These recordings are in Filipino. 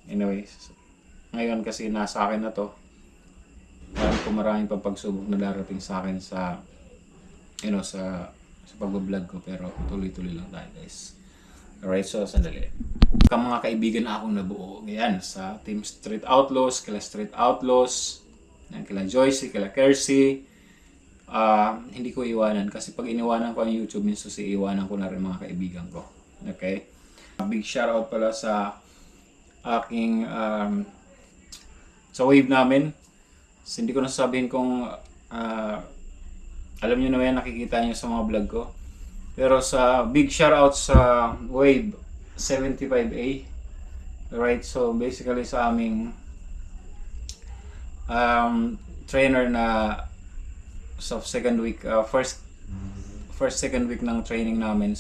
Anyways, ngayon kasi nasa akin na to. Alam ko maraming pa pagsubok na darating sa akin sa sa pag-vlog ko, pero tuloy-tuloy lang tayo, guys. Alright, so sandali. Mga kaibigan na akong nabuo ngayon sa Team Street Outlaws, kila Street Outlaws, kila Joyce, kila Kersey. Hindi ko iwanan kasi pag iniwanan ko ang YouTube, minsan iiwanan ko na rin mga kaibigan ko. Okay? Big shoutout pala sa aking sa wave namin. So, hindi ko nasasabihin kung alam nyo na yan, nakikita nyo sa mga vlog ko. Pero sa big shoutout sa wave 75A. Right, so basically sa aming trainer na sa second week, first second week ng training namin,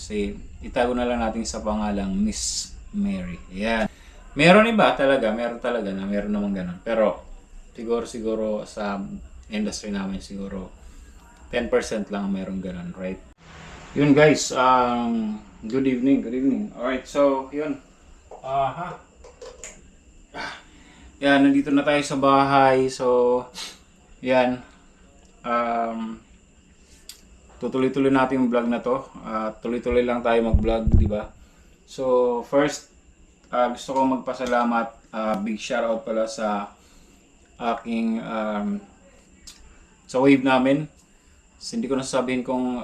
itago na lang natin sa pangalang Miss Mary. Yan. Meron talaga na meron naman ganun. Pero siguro sa industry namin siguro 10% lang meron ganun, right? Yun, guys, good evening. Alright, so yun. Yan, nandito na tayo sa bahay. So yan. Tutuloy-tuloy natin yung vlog na to. Tuloy-tuloy lang tayo mag-vlog, di ba? So first, gusto ko magpasalamat. Big shoutout pala sa aking sa wave namin. So, hindi ko nasasabihin kung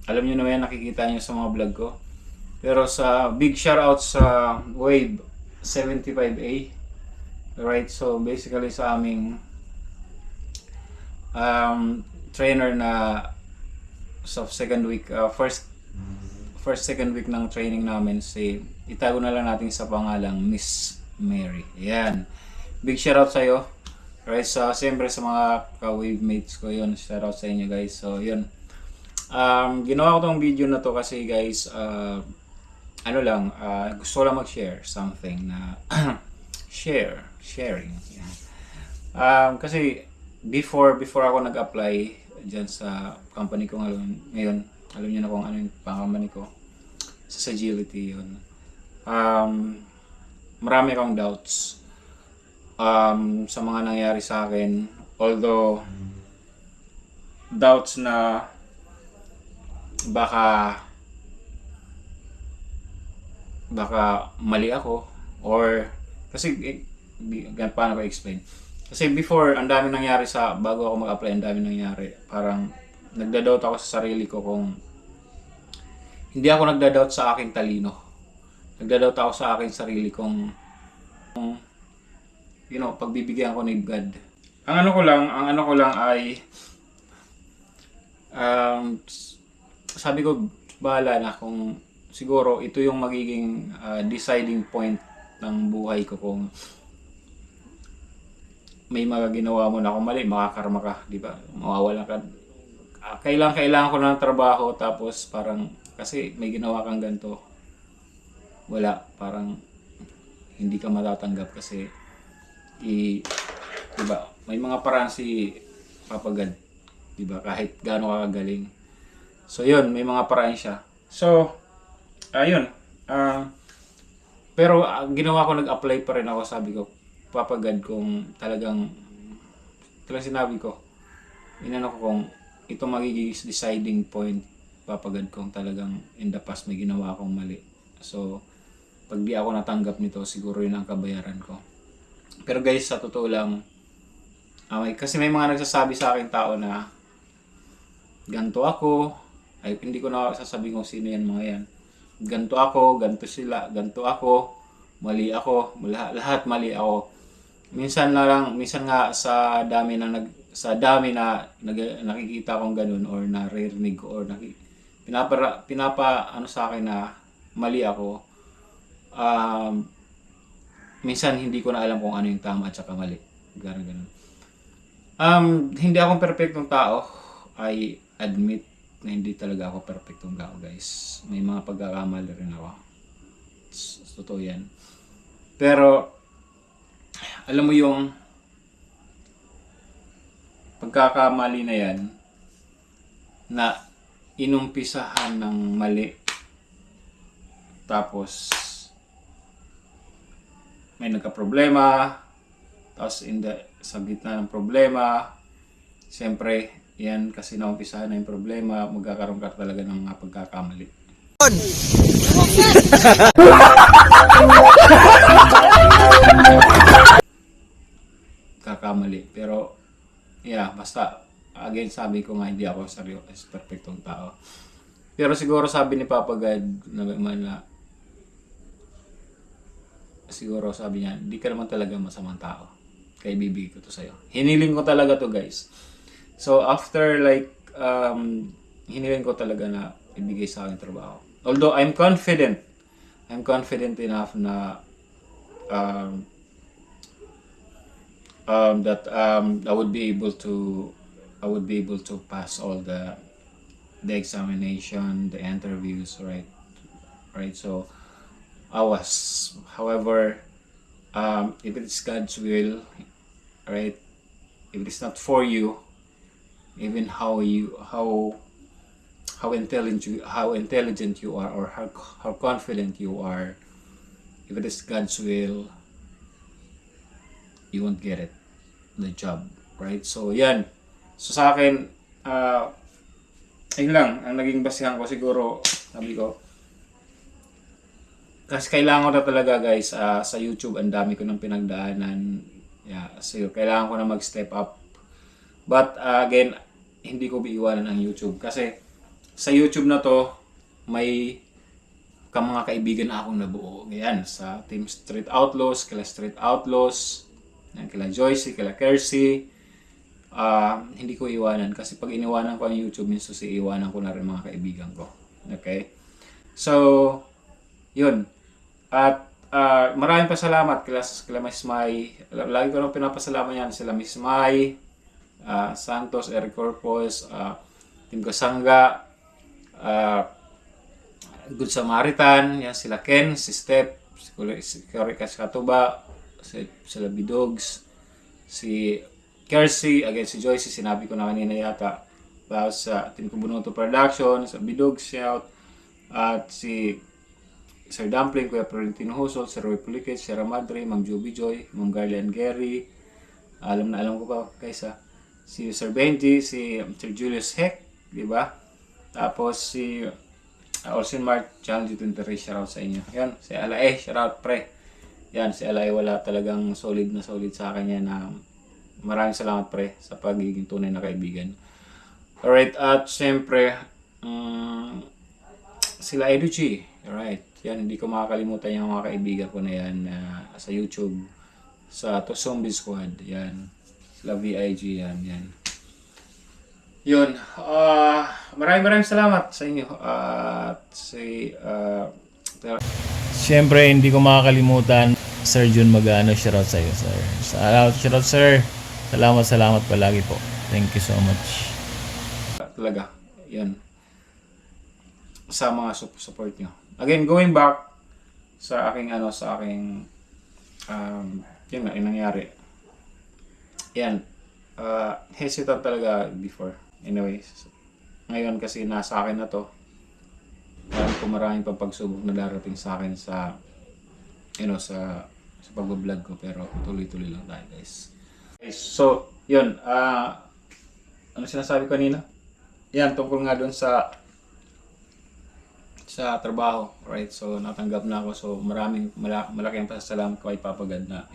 alam nyo na yan, nakikita nyo sa mga vlog ko. Pero sa big shoutout sa wave 75A. Right, so basically sa aming trainer na sa second week, first second week ng training namin, itago na lang natin sa pangalang Miss Mary. Ayan. Big shoutout sa iyo. Right, so siyempre sa mga ka-wave mates ko yun, shoutout sa inyo, guys. So yun. Ginawa ko tong video na to kasi, guys, gusto ko lang mag-share something na sharing. Yan. Kasi before ako nag-apply dyan sa company ko ngayon, alam niyo na kung ano yung pang-company ko. Sa Sagility yun. Marami akong doubts sa mga nangyari sa akin. Although doubts na baka mali ako, or kasi paano ko explain? Kasi before, ang dami nangyari bago ako mag-apply, ang dami nangyari. Parang nagda-doubt ako sa sarili ko kung hindi ako nagda-doubt sa aking talino. Nagda-doubt ako sa aking sarili kung pagbibigyan ko ni God. Ang ano ko lang ay sabi ko, bahala na kung siguro ito yung magiging deciding point ng buhay ko. Kung may magaginawa mo na akong mali, makakarma ka, di ba? Mawawala ka. Kailangan ko ng trabaho, tapos parang kasi may ginawa kang ganito, wala, parang hindi ka matatanggap kasi diba, may mga paraan si Papa God, diba, kahit gaano ka kagaling. So yun, may mga paraan siya. So ayun, pero ginawa ko, nag-apply pa rin ako. Sabi ko, Papa God, kung talagang sinabi ko, inano ko kung ito magiging deciding point, Papa God, kung talagang in the past may ginawa akong mali. So pag di ako natanggap nito, siguro yun ang kabayaran ko. Pero guys, sa totoo lang, kasi may mga nagsasabi sa akin tao na ganto ako, ay hindi ko na sasabihin kung sino yan, mga yan. Ganto ako, ganto sila, ganto ako, mali ako, lahat mali ako. Minsan nga sa dami na nakikita kong ganun, or naririnig ko, or pinapa ano sa akin na mali ako. Minsan hindi ko na alam kung ano yung tama at saka mali. Ganun. Hindi ako perfectong tao. I admit na hindi talaga ako perfectong tao, guys. May mga pagkakamali rin ako. Totoo yan. Pero alam mo yung pagkakamali na yan, na inumpisahan ng mali, tapos may nagka-problema, tapos sa gitna ng problema, siyempre, yan kasi naumpisahan na yung problema, magkakaroon ka talaga ng mga pagkakamali. Kakamali. Pero, yeah, basta, again, sabi ko nga, hindi ako seryoso, perfectong tao. Pero siguro sabi ni Papa God na siguro sabi niya, hindi ka naman talaga masamang tao. Kaya ibibigay ko to sa'yo. Hiniling ko talaga to, guys. So, after like, hiniling ko talaga na ibigay sa akin trabaho. Although, I'm confident enough na that I would be able to pass all the examination, the interviews, right? So, I was. However, if it is God's will, right? If it is not for you, even how intelligent you are, or how confident you are, if it is God's will, you won't get it, the job, right? So yan. So sa akin, ayun lang ang naging basihan ko siguro. Sabi ko, kasi kailangan ko na talaga, guys, sa YouTube ang dami ko ng pinagdaanan. Yeah, so kailangan ko na mag-step up. But again, hindi ko biiwanan ang YouTube kasi sa YouTube na to may mga kaibigan na akong nabuo. Yan, sa Team Street Outlaws, kila Street Outlaws, yan, kila Joyce, kila Kersey. Hindi ko iwanan kasi pag iniwanan ko ang YouTube, minsan iwanan ko na rin mga kaibigan ko. Okay? So, yun. At maraming pasalamat kila Miss Mai. Lagi ko nang pinapasalamat yan sila Miss Mai, Santos, Eric Corpus, Team Kasanga, Good Samaritan, yan sila Ken, si Step, si Corica Katuba, sila Bidogs, si Kersey, again si Joyce, sinabi ko na kanina yata. Tapos sa Team Kubunuto Production, sa Bidogs shout, at si Sir Dumpling, Kuya Florentino Husol, Sir Roy Pulikit, Sierra Madre, Ma'am Joby Joy, Ma'am Garland Gary, alam ko pa guys si Sir Benji, si Sir Julius Heck, di ba? Tapos si Olsen Mart, Channel 23, shoutout sa inyo. Yan, si Alae, shoutout pre. Yan, si Alae wala talagang solid sa akin yan na maraming salamat pre sa pagiging tunay na kaibigan. Alright, at syempre, sila Educhi, alright. Yan, hindi ko makakalimutan yung mga kaibigan ko na yan sa YouTube, sa To Zombie Squad, yan. Sila VIG, yan. Yun, maraming salamat sa inyo. Siyempre, hindi ko makakalimutan, Sir Jun Magano, shoutout sa iyo, sir. Shoutout, sir. Salamat palagi po. Thank you so much. Talaga, yan. Sa mga support nyo. Again, going back sa aking yun nga, yung nangyari. Yan, hesitant talaga before. Anyways, ngayon kasi nasa akin na to. Alam ko maraming pagsubok na darating sa akin sa pag-vlog ko, pero tuloy-tuloy lang tayo, guys. So, yun, ano sinasabi ko kanina? Yan, tungkol nga dun sa trabaho, right? So, natanggap na ako. So, malaking pasasalamat ko kay Papa God na,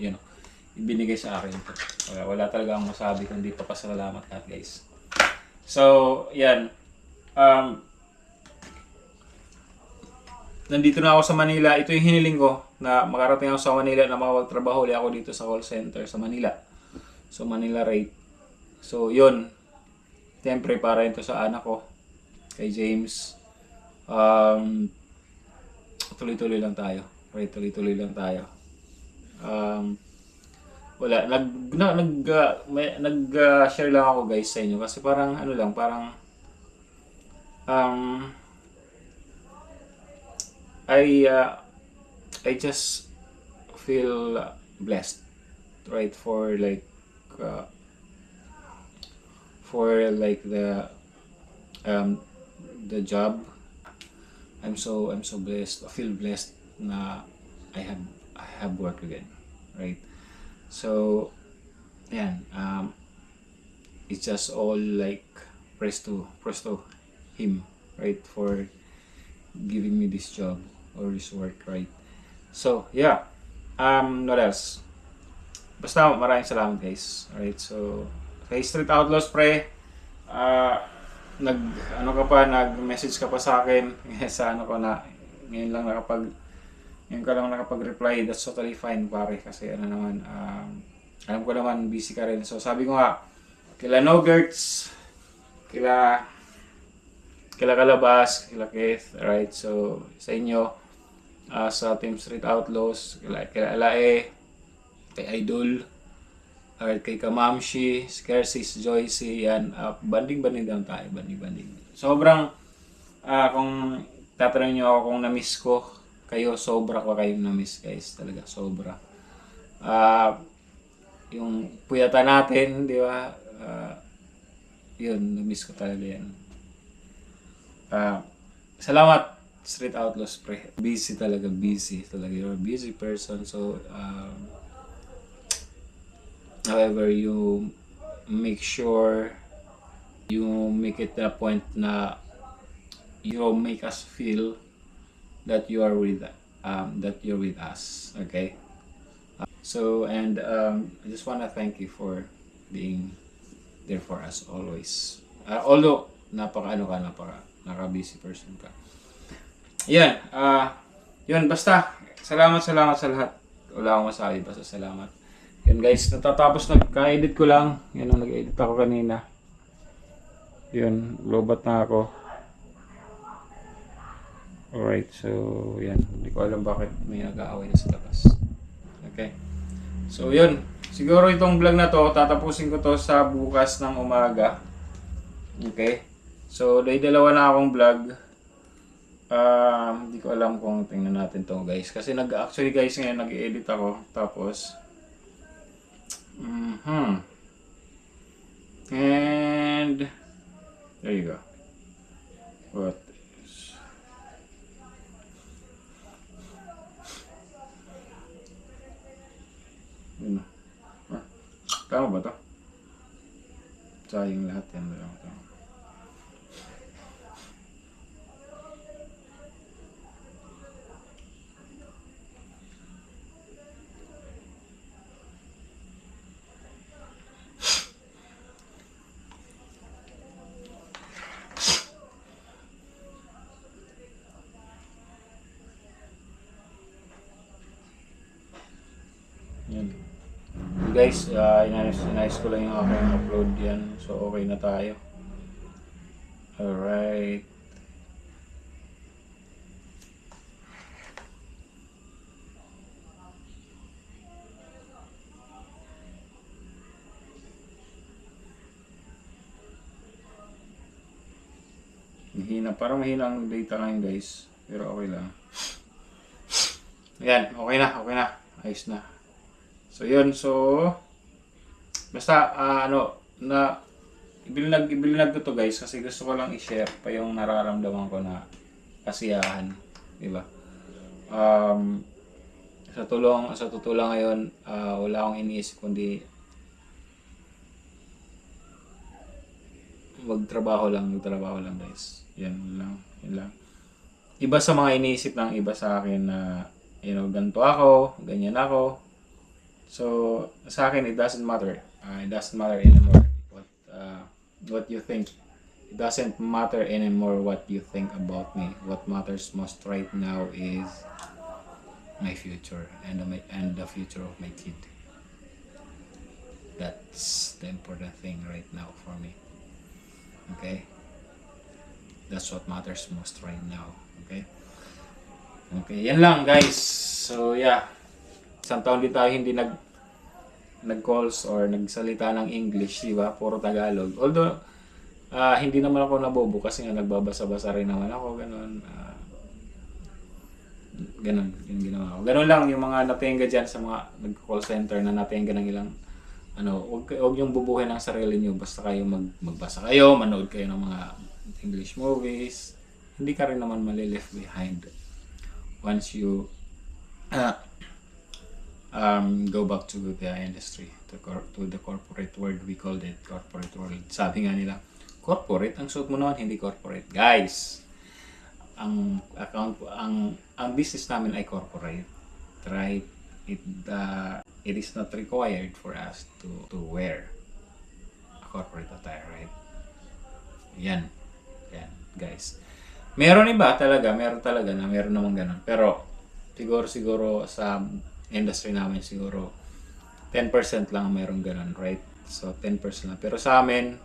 ibinigay sa akin ito. Wala talaga akong masabi kundi papasalamat lahat, guys. So, yan. Nandito na ako sa Manila. Ito yung hiniling ko na makarating ako sa Manila na makapagtrabaho ulit ako dito sa call center sa Manila. So, Manila rate. So, yun. Siyempre, para ito sa anak ko, kay James. Tuloy-tuloy lang tayo. Right, tuloy-tuloy lang tayo. Wala, nag-share lang ako, guys, sa inyo kasi parang I just feel blessed, right, for the job. I'm so blessed. I feel blessed na I have work again. right? So, yan, it's just all like praise to him, right, for giving me this job or this work, right? So, yeah, what else? Basta maraming salamat guys. Alright, so kay Street Outlaws pre, ah nag ano ka pa, nag-message ka pa sa akin sa ano ko na ngayon ka lang nakapag-reply. That's totally fine pare kasi ano naman, alam ko naman busy ka rin. So sabi ko nga kila Nogerts, kila Kalabas, kila Keith, right? So sa inyo, sa Team Street Outlaws, kila Alae, kay Idol, alright, kay Kamamshi, Scarsis, Joycey, yan, banding lang tayo, banding. Sobrang, kung tatanungin nyo ako kung na-miss ko kayo, sobra ko kayong na-miss guys, talaga, sobra. Yung puyatan natin, di ba, yun, na-miss ko talaga yan. Salamat, Street Outlaws pre. Busy talaga. You're a busy person, so, however, you make sure you make it to a point na you make us feel that you are with that you're with us, okay? So and I just want to thank you for being there for us always. Although naka-busy person ka. Yan, yun basta salamat sa lahat. Wala akong masabi, basta salamat. Yan guys, natatapos nagka-edit ko lang. Yan ang nag-edit ako kanina. Yun, lobat na ako. Alright, so yan. Hindi ko alam bakit may nag-aaway na sa labas. Okay. So yun, siguro itong vlog na to, tatapusin ko to sa bukas ng umaga. Okay. So, dalawa na akong vlog. Hindi ko alam kung tingnan natin to guys. Kasi actually guys ngayon nag-edit ako. Tapos, and there you go. What is yun? Tama ba to? Sayang lahat yan. Yan. Guys, inayos ko lang yung aking upload yan. So, okay na tayo. Alright. Parang mahina ang data lang guys. Pero okay lang. Ayan, okay na. Ayos na. So yun, basta ibilinag ko to guys kasi gusto ko lang i-share pa yung nararamdaman ko na kasiyahan, di ba? Sa totoo lang ngayon, wala akong iniisip kundi magtrabaho lang guys. Yan lang. Iba sa mga iniisip ng iba sa akin na ganito ako, ganyan ako. So, sa akin, it doesn't matter. It doesn't matter anymore what you think. It doesn't matter anymore what you think about me. What matters most right now is my future and the future of my kid. That's the important thing right now for me. Okay? That's what matters most right now. Okay? Okay, yan lang guys. So, yeah. Isang taon din tayo hindi nag-calls or nagsalita ng English, di ba? Puro Tagalog. Although, hindi naman ako nabobo kasi nga nagbabasa-basa rin naman ako, ganun. Ganun, yung ginawa ko. Ganun lang yung mga natenga dyan sa mga nag-call center na natenga ng ilang, huwag yung bubuhin ang sarili nyo. Basta kayo magbasa kayo, manood kayo ng mga English movies. Hindi ka rin naman mali-left behind once you go back to the industry, to the corporate world. We called it corporate world. Sabi nga nila, corporate, ang suot mo naman, hindi corporate. Guys, ang business namin ay corporate, right? It is not required for us to wear a corporate attire, right? Yan, guys. Meron talaga na meron namang ganun. Pero siguro sa industry namin siguro 10% lang meron ganun, right? So 10% lang. Pero sa amin,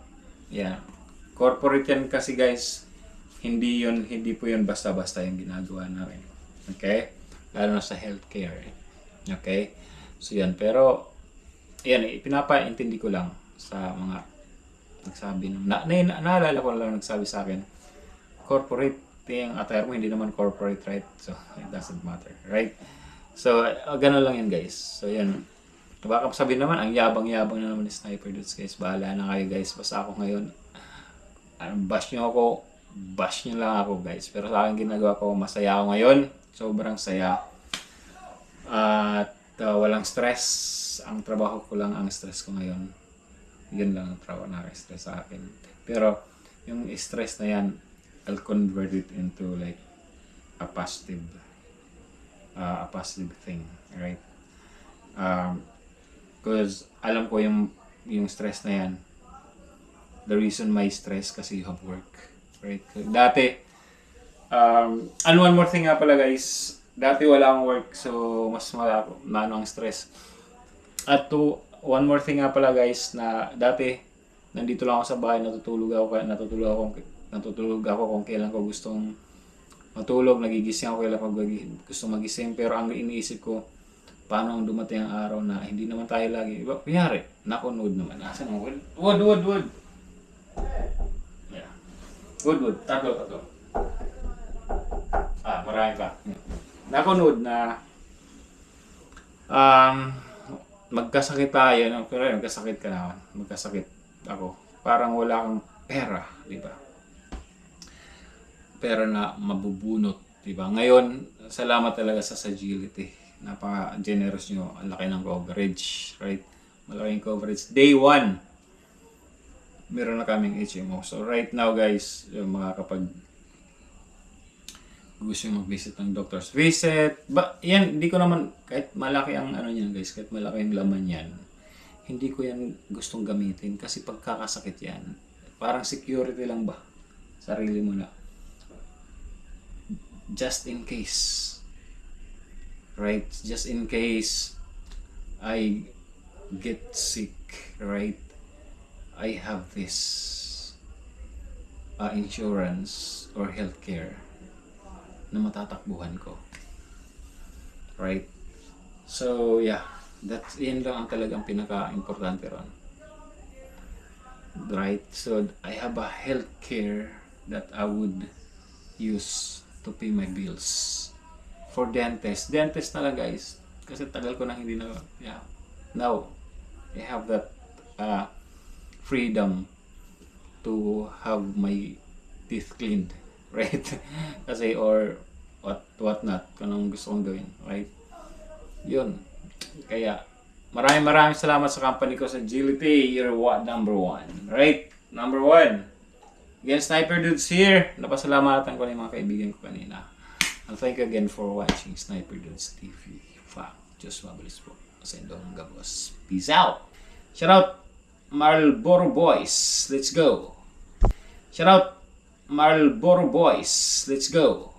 corporate yan kasi guys, hindi po yun basta-basta yung ginagawa namin. Okay? Lalo na sa healthcare. Okay? So yan, pero yan, pinapaintindi ko lang sa mga nagsabi naalala ko lang nagsabi sa akin, corporate yung attire mo, hindi naman corporate, right? So it doesn't matter, right? So ganun lang yan guys. So yan, baka sabihin naman ang yabang-yabang na naman ni Sniper Dudes guys. Bahala na kayo guys, basta ako ngayon bash nyo lang ako guys. Pero sa akin ginagawa ko, masaya ako ngayon, sobrang saya at walang stress. Ang trabaho ko lang ang stress ko ngayon. Yun lang ang trabaho na stress sa akin. Pero yung stress na yan, I'll convert it into like a positive thing, right? Because alam ko yung stress na yan, the reason my stress kasi you have work, right? Dati and one more thing nga pala guys, dati wala akong work, so mas maano ang stress. At one more thing nga pala guys, na dati nandito lang ako sa bahay, natutulog ako kung kailan ko gustong matulog, nagigising ako kailan ko gustong magising. Pero ang iniisip ko, paano ang dumating ang araw na hindi naman tayo lagi, kunyari, nakunod naman. Asan ang wood? Yeah. Wood. Tatlo. Marami pa. Nakunod na magkasakit tayo, pero magkasakit ka naman. Magkasakit ako. Parang wala kang pera, di ba? Pera na mabubunot, di ba? Ngayon, salamat talaga sa Sagility. Napaka-generous nyo. Ang laki ng coverage, right? Malaking coverage. Day 1, meron na kaming HMO. So right now guys, yung mga kapag gusto yung mag-visit ng doctor's visit, yan, hindi ko naman, kahit malaki ang niyan guys, kahit malaki ang laman yan, hindi ko yan gustong gamitin kasi pagkakasakit yan, parang security lang ba? Sarili mo na. Just in case. Right? Just in case I get sick, right? I have this insurance or healthcare na matatakbuhan ko. Right? So, yeah. Yan lang ang talagang pinaka-importante ron. Right? So, I have a healthcare that I would use to pay my bills. For dentist na lang guys. Kasi tagal ko nang hindi na, now, I have that freedom to have my teeth cleaned. Right? Kasi or what not, kung anong gusto kong gawin, right? Yun. Kaya maraming salamat sa company ko sa Agility. You're number 1, right? Number 1. Again, Sniper Dudes here. Napasalamatan ko na yung mga kaibigan ko kanina. And thank you again for watching Sniper Dudes TV. Diyos mabilis po. Asendong Gabos. Peace out. Shout out Marlboro Boys. Let's go. Shout out Marlboro Boys. Let's go.